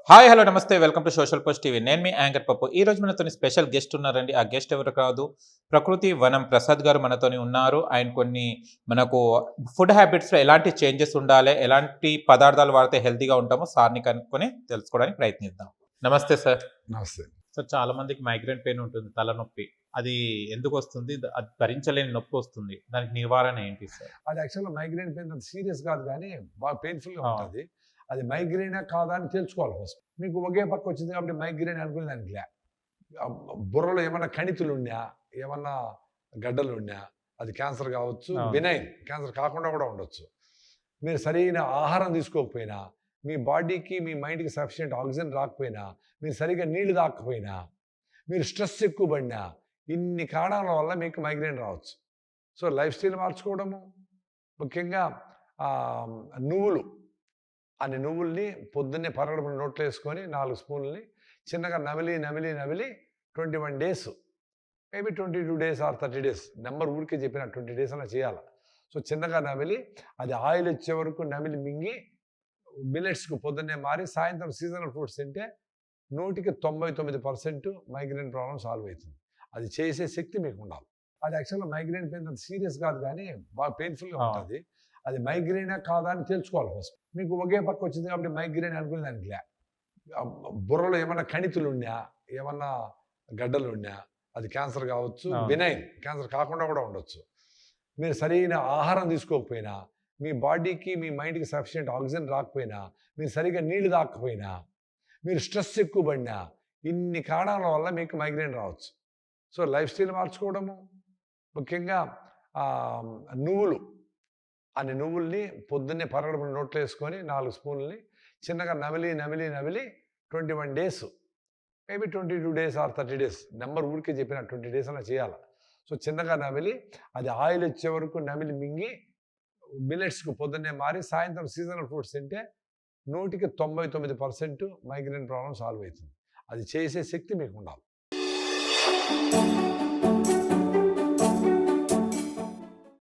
Hi hello నమస్తే welcome to social post TV. నేను మీ anchor పప్పు. ఈ రోజు మనతోని స్పెషల్ గెస్ట్ ఉన్నారండి. ఆ గెస్ట్ ఎవరు కాదు, ప్రకృతి వనం ప్రసాద్ గారు మనతోని ఉన్నారు. ఆయన కొన్ని మనకు ఫుడ్ హ్యాబిట్స్లో ఎలాంటి చేంజెస్ ఉండాలి, ఎలాంటి పదార్థాలు వాడితే హెల్తీగా ఉంటామో సార్ని కనుక్కొని తెలుసుకోవడానికి ప్రయత్నిద్దాం. నమస్తే సార్. నమస్తే. సార్, చాలా మందికి మైగ్రేన్ పెయిన్ ఉంటుంది, తలనొప్పి. అది ఎందుకు వస్తుంది? అది భరించలేని నొప్పి వస్తుంది. దానికి నివారణ ఏంటి సార్? అది యాక్చువల్గా మైగ్రేన్ పెయిన్ అంత సీరియస్ కాదు, కానీ బాగా పెయిన్ఫుల్గా ఆ. ఉంటుంది. అది మైగ్రేనా కాదా అని తెలుసుకోవాలి ఫస్ట్. మీకు ఒకే పక్క వచ్చింది కాబట్టి మైగ్రేన్ అనుకునే దానికి లే. బుర్రలో ఏమన్నా కణితులు ఉన్నా, ఏమన్నా గడ్డలు ఉన్నా, అది క్యాన్సర్ కావచ్చు, ఆ. బినైన్ క్యాన్సర్ కాకుండా కూడా ఉండొచ్చు. మీరు సరైన ఆహారం తీసుకోకపోయినా, మీ బాడీకి మీ మైండ్కి సఫిషియెంట్ ఆక్సిజన్ రాకపోయినా, మీరు సరిగ్గా నీళ్లు తాకపోయినా, మీరు స్ట్రెస్ ఎక్కువ పడినా, ఇన్ని కారణాల వల్ల మీకు మైగ్రేన్ రావచ్చు. సో లైఫ్ స్టైల్ మార్చుకోవడము, ముఖ్యంగా నువ్వులు అన్ని నువ్వుల్ని పొద్దున్నే పరగడుపున నోట్లో వేసుకొని 4 స్పూన్లని చిన్నగా నమిలి నమిలి నమిలి 21 days, maybe 22 days or 30 days, number ఊరికే చెప్పిన 20 డేస్ అలా చేయాలి. సో చిన్నగా నమిలి అది ఆయిల్ వచ్చే వరకు నమిలి మింగి మిల్లెట్స్కి పొద్దున్నే మారి సాయంత్రం సీజనల్ ఫ్రూట్స్ తింటే 99% మైగ్రేన్ ప్రాబ్లం సాల్వ్ అవుతుంది. అది చేసే శక్తి మీకు ఉండాలి. అది యాక్చువల్గా మైగ్రేన్ పెయిన్ అంత సీరియస్ కాదు, కానీ బాగా పెయిన్ఫుల్గా ఆ. ఉంటుంది. అది మైగ్రేనా కాదా అని తెలుసుకోవాలి ఫస్ట్. మీకు ఒకే పక్క వచ్చింది కాబట్టి మైగ్రేన్ అనుకునే దానికి లే. బుర్రలో ఏమన్నా కణితులు ఉన్నా, ఏమన్నా గడ్డలు ఉన్నా, అది క్యాన్సర్ కావచ్చు, ఆ. బినైన్ క్యాన్సర్ కాకుండా కూడా ఉండొచ్చు. మీరు సరైన ఆహారం తీసుకోకపోయినా, మీ బాడీకి మీ మైండ్కి సఫిషియెంట్ ఆక్సిజన్ రాకపోయినా, మీరు సరిగ్గా నీళ్లు తాకపోయినా, మీరు స్ట్రెస్ ఎక్కువ పడినా, ఇన్ని కారణాల వల్ల మీకు మైగ్రేన్ రావచ్చు. సో లైఫ్ స్టైల్ మార్చుకోవడము, ముఖ్యంగా నువ్వులు అన్ని నువ్వుల్ని పొద్దున్నే పరగడుపున నోట్లో వేసుకొని 4 స్పూన్లని చిన్నగా నమిలి నమిలి నమిలి 21 days, maybe 22 days or 30 days, number ఊరికే చెప్పిన 20 డేస్ అలా చేయాలి. సో చిన్నగా నమిలి అది ఆయిల్ వచ్చే వరకు నమిలి మింగి మిల్లెట్స్కి పొద్దున్నే మారి సాయంత్రం సీజనల్ ఫ్రూట్స్ తింటే 99% మైగ్రేన్ ప్రాబ్లం సాల్వ్ అవుతుంది. అది చేసే శక్తి మీకు ఉండాలి.